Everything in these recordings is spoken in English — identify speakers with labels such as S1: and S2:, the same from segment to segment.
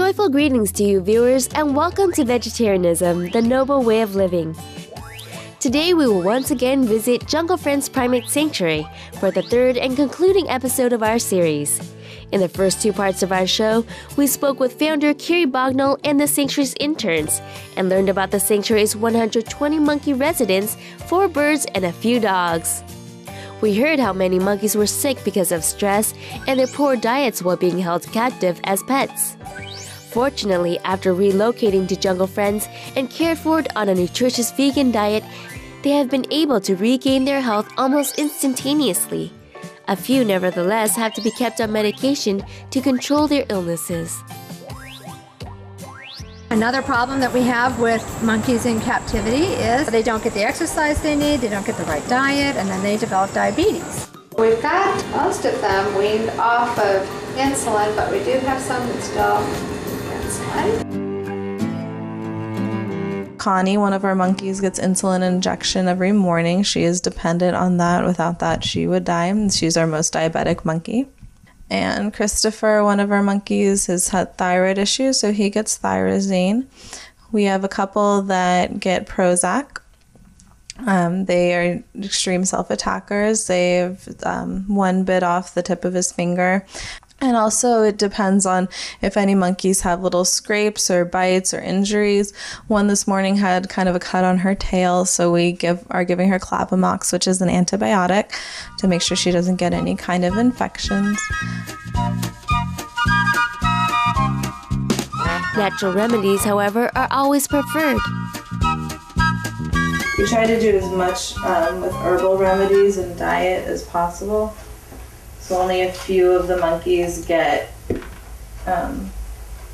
S1: Joyful greetings to you viewers and welcome to Vegetarianism, the noble way of living. Today we will once again visit Jungle Friends Primate Sanctuary for the third and concluding episode of our series. In the first two parts of our show, we spoke with founder Kerry Bognall and the sanctuary's interns and learned about the sanctuary's 120 monkey residents, 4 birds, and a few dogs. We heard how many monkeys were sick because of stress and their poor diets while being held captive as pets. Fortunately, after relocating to Jungle Friends and cared for on a nutritious vegan diet, they have been able to regain their health almost instantaneously. A few, nevertheless, have to be kept on medication to control their illnesses.
S2: Another problem that we have with monkeys in captivity is they don't get the exercise they need, they don't get the right diet, and then they develop diabetes.
S3: We've got most of them weaned off of insulin, but we do have some that still
S4: Connie, one of our monkeys, gets insulin injection every morning. She is dependent on that. Without that, she would die. She's our most diabetic monkey. And Christopher, one of our monkeys, has had thyroid issues, so he gets Thyrazine. We have a couple that get Prozac. They are extreme self-attackers. They've one bit off the tip of his finger. And also it depends on if any monkeys have little scrapes or bites or injuries. One this morning had kind of a cut on her tail, so we are giving her Clavamox, which is an antibiotic, to make sure she doesn't get any kind of infections.
S1: Natural remedies, however, are always preferred.
S4: We try to do as much with herbal remedies and diet as possible. So only a few of the monkeys get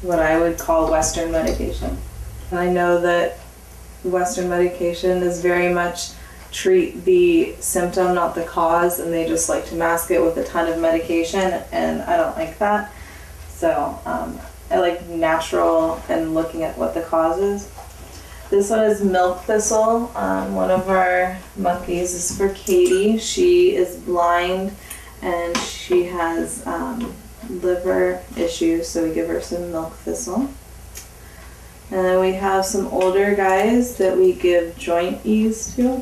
S4: what I would call Western medication. And I know that Western medication is very much treat the symptom, not the cause, and they just like to mask it with a ton of medication, and I don't like that. So I like natural and looking at what the cause is. This one is milk thistle. One of our monkeys is for Katie. She is blind and she has liver issues, so we give her some milk thistle. And then we have some older guys that we give joint ease to.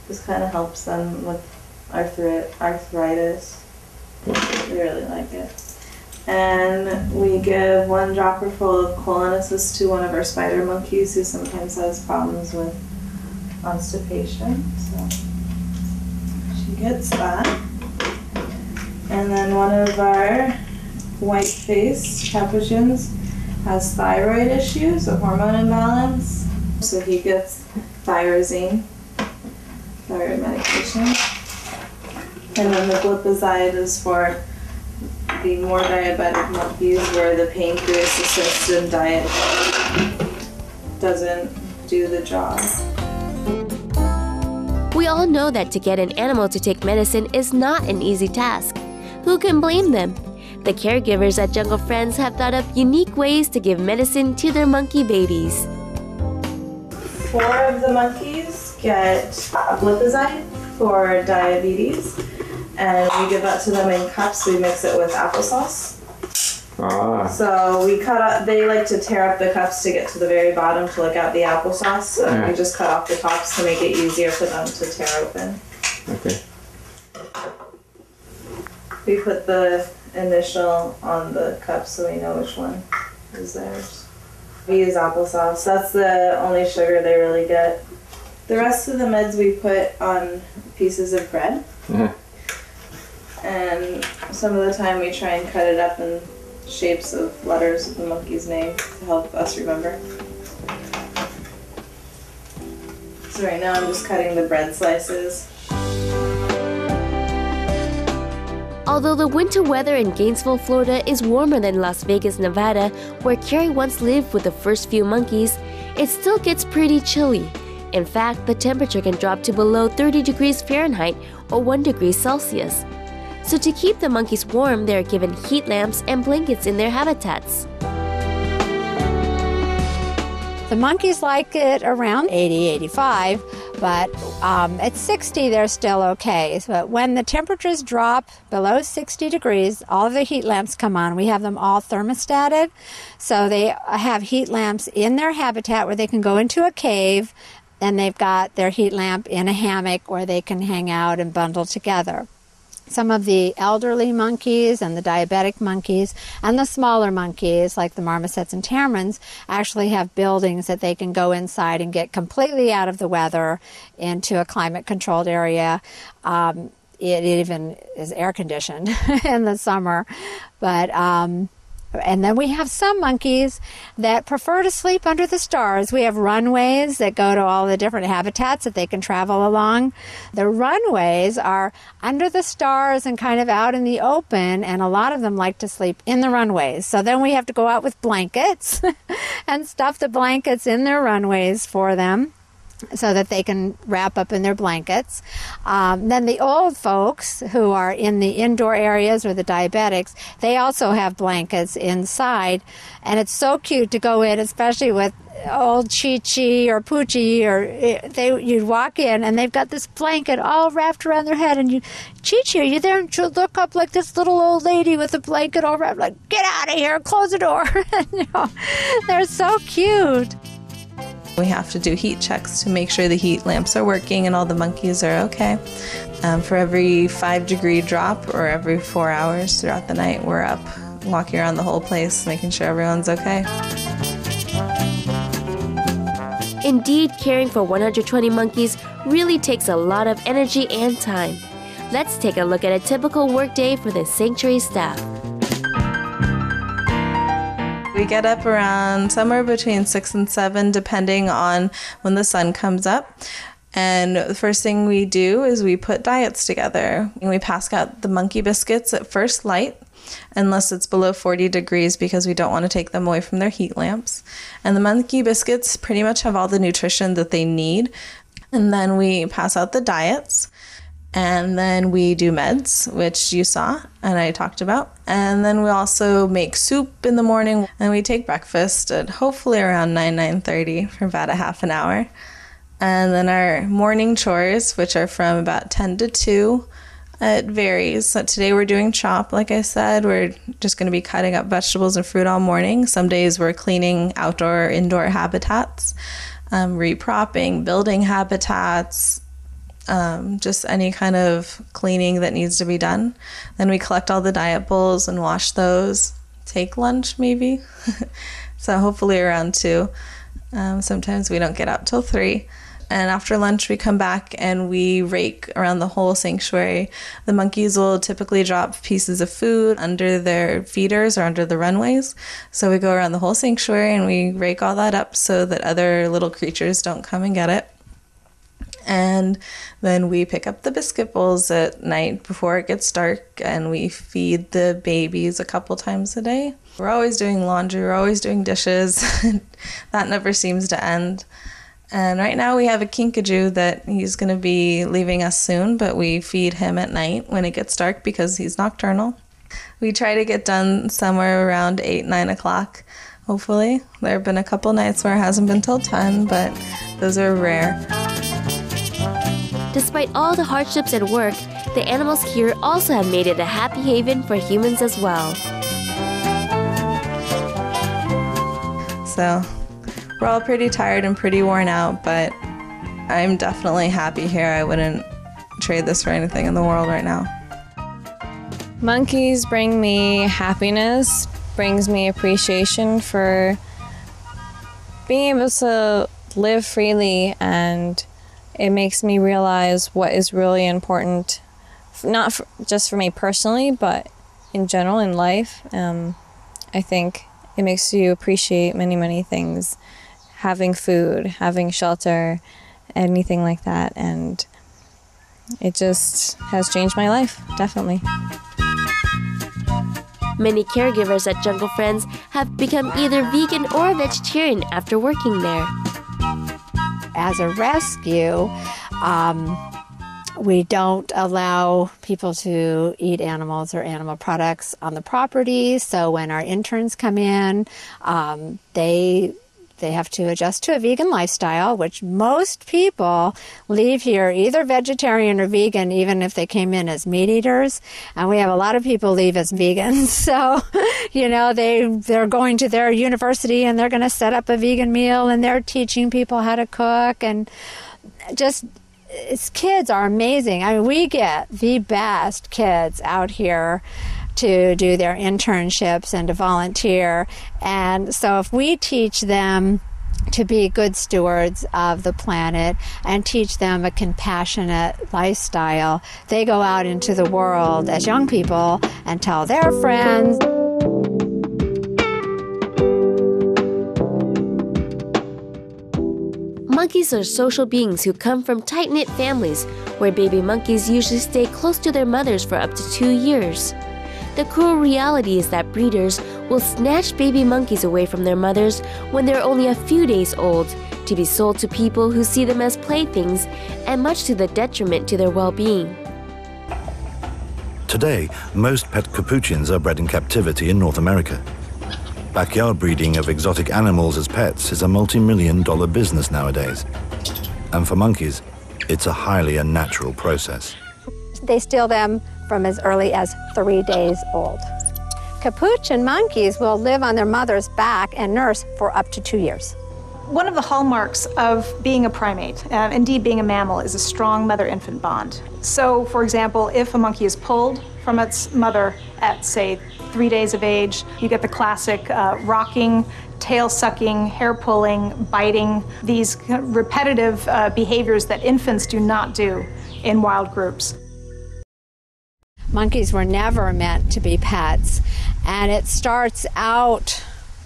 S4: This kind of helps them with arthritis. They really like it. And we give 1 dropper full of colon assist to one of our spider monkeys who sometimes has problems with constipation. So she gets that. And then one of our white-faced capuchins has thyroid issues, a hormone imbalance. So he gets Thyrazine, thyroid medication. And then the glipizide is for the more diabetic monkeys where the pancreas-assisted diet doesn't do the job.
S1: We all know that to get an animal to take medicine is not an easy task. Who can blame them? The caregivers at Jungle Friends have thought up unique ways to give medicine to their monkey babies.
S4: 4 of the monkeys get glipizide for diabetes, and we give that to them in cups. We mix it with applesauce. So we cut out, they like to tear up the cups to get to the very bottom to look at the applesauce, so we just cut off the tops to make it easier for them to tear open.
S5: Okay.
S4: We put the initial on the cup so we know which one is theirs. We use applesauce. That's the only sugar they really get. The rest of the meds we put on pieces of bread. And some of the time we try and cut it up in shapes of letters of the monkey's name to help us remember. So right now I'm just cutting the bread slices.
S1: Although the winter weather in Gainesville, Florida is warmer than Las Vegas, Nevada, where Kerry once lived with the first few monkeys, it still gets pretty chilly. In fact, the temperature can drop to below 30 degrees Fahrenheit or 1 degree Celsius. So to keep the monkeys warm, they are given heat lamps and blankets in their habitats.
S2: The monkeys like it around 80, 85, But at 60, they're still okay. But when the temperatures drop below 60 degrees, all of the heat lamps come on. We have them all thermostated. So they have heat lamps in their habitat where they can go into a cave, and they've got their heat lamp in a hammock where they can hang out and bundle together. Some of the elderly monkeys and the diabetic monkeys and the smaller monkeys, like the marmosets and tamarins, actually have buildings that they can go inside and get completely out of the weather into a climate-controlled area. It even is air-conditioned in the summer. But and then we have some monkeys that prefer to sleep under the stars. We have runways that go to all the different habitats that they can travel along. The runways are under the stars and kind of out in the open, and a lot of them like to sleep in the runways. So then we have to go out with blankets and stuff the blankets in their runways for them, so that they can wrap up in their blankets. Then the old folks who are in the indoor areas, or the diabetics, they also have blankets inside. And it's so cute to go in, especially with old Chi-Chi or Poochie, or you'd walk in and they've got this blanket all wrapped around their head, and you, Chi-Chi, are you there? And she'll look up like this little old lady with a blanket all wrapped, like, get out of here, close the door. You know, they're so cute.
S4: We have to do heat checks to make sure the heat lamps are working and all the monkeys are okay. For every 5-degree drop, or every 4 hours throughout the night, we're up walking around the whole place making sure everyone's okay.
S1: Indeed, caring for 120 monkeys really takes a lot of energy and time. Let's take a look at a typical workday for the sanctuary staff.
S4: We get up around somewhere between 6 and 7, depending on when the sun comes up. And the first thing we do is we put diets together. And we pass out the monkey biscuits at first light, unless it's below 40 degrees, because we don't want to take them away from their heat lamps. And the monkey biscuits pretty much have all the nutrition that they need. And then we pass out the diets. And then we do meds, which you saw and I talked about. And then we also make soup in the morning. And we take breakfast at hopefully around 9:30 for about a half an hour. And then our morning chores, which are from about 10 to 2, it varies. So today we're doing chop, like I said. We're just going to be cutting up vegetables and fruit all morning. Some days we're cleaning outdoor or indoor habitats, repropping, building habitats, just any kind of cleaning that needs to be done. Then we collect all the diet bowls and wash those, take lunch maybe. So hopefully around 2. Sometimes we don't get out till 3. And after lunch we come back and we rake around the whole sanctuary. The monkeys will typically drop pieces of food under their feeders or under the runways. So we go around the whole sanctuary and we rake all that up so that other little creatures don't come and get it. And then we pick up the biscuit bowls at night before it gets dark, and we feed the babies a couple times a day. We're always doing laundry, we're always doing dishes. That never seems to end. And right now we have a kinkajou that he's going to be leaving us soon, but we feed him at night when it gets dark because he's nocturnal. We try to get done somewhere around 8, 9 o'clock, hopefully. There have been a couple nights where it hasn't been till 10, but those are rare.
S1: Despite all the hardships at work, the animals here also have made it a happy haven for humans as well.
S4: So we're all pretty tired and pretty worn out, but I'm definitely happy here. I wouldn't trade this for anything in the world right now.
S5: Monkeys bring me happiness, brings me appreciation for being able to live freely, and it makes me realize what is really important, not just for me personally, but in general in life. I think it makes you appreciate many, many things. Having food, having shelter, anything like that. And it just has changed my life, definitely.
S1: Many caregivers at Jungle Friends have become either vegan or vegetarian after working there.
S2: As a rescue, we don't allow people to eat animals or animal products on the property. So when our interns come in, they They have to adjust to a vegan lifestyle, which most people leave here either vegetarian or vegan, even if they came in as meat eaters. And we have a lot of people leave as vegans. So, they're going to their university and they're going to set up a vegan meal and they're teaching people how to cook. And kids are amazing. I mean, we get the best kids out here to do their internships and to volunteer. And so if we teach them to be good stewards of the planet and teach them a compassionate lifestyle, they go out into the world as young people and tell their friends.
S1: Monkeys are social beings who come from tight-knit families where baby monkeys usually stay close to their mothers for up to 2 years. The cruel reality is that breeders will snatch baby monkeys away from their mothers when they're only a few days old to be sold to people who see them as playthings, and much to the detriment to their well-being.
S6: Today, most pet capuchins are bred in captivity in North America. Backyard breeding of exotic animals as pets is a multi-million-dollar business nowadays. And for monkeys, it's a highly unnatural process.
S2: They steal them from as early as 3 days old. Capuchin monkeys will live on their mother's back and nurse for up to 2 years.
S7: One of the hallmarks of being a primate, indeed being a mammal, is a strong mother-infant bond. So, for example, if a monkey is pulled from its mother at, say, 3 days of age, you get the classic rocking, tail-sucking, hair-pulling, biting, these repetitive behaviors that infants do not do in wild groups.
S2: Monkeys were never meant to be pets, and it starts out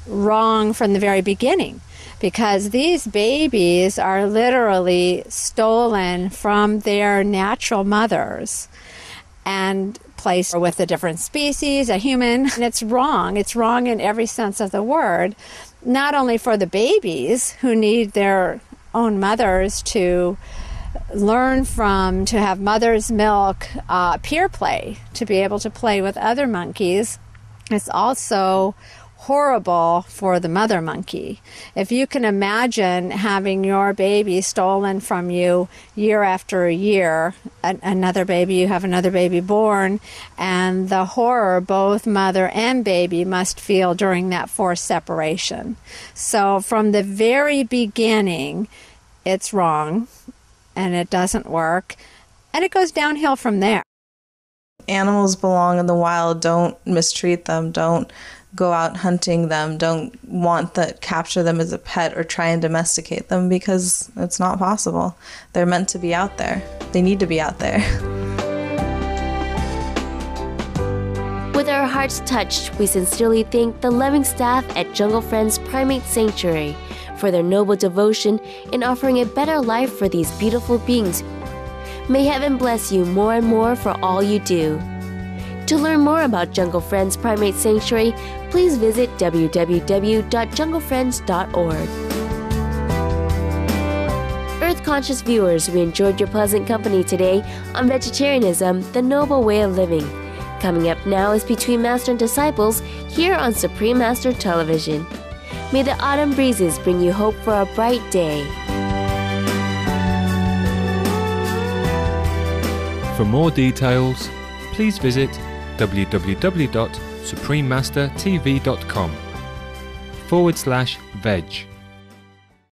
S2: wrong from the very beginning, because these babies are literally stolen from their natural mothers and placed with a different species, a human. And it's wrong. It's wrong in every sense of the word, not only for the babies who need their own mothers to learn from, to have mother's milk, peer play, to be able to play with other monkeys. It's also horrible for the mother monkey. If you can imagine having your baby stolen from you year after year, another baby, you have another baby born, and the horror both mother and baby must feel during that forced separation. So from the very beginning, it's wrong, and it doesn't work, and it goes downhill from there.
S4: Animals belong in the wild. Don't mistreat them. Don't go out hunting them. Don't capture them as a pet or try and domesticate them, because it's not possible. They're meant to be out there. They need to be out there.
S1: With our hearts touched, we sincerely thank the loving staff at Jungle Friends Primate Sanctuary for their noble devotion in offering a better life for these beautiful beings. May heaven bless you more and more for all you do. To learn more about Jungle Friends Primate Sanctuary, please visit www.junglefriends.org. Earth-conscious viewers, we enjoyed your pleasant company today on Vegetarianism, the Noble Way of Living. Coming up now is Between Master and Disciples here on Supreme Master Television. May the autumn breezes bring you hope for a bright day.
S8: For more details, please visit www.suprememastertv.com/veg.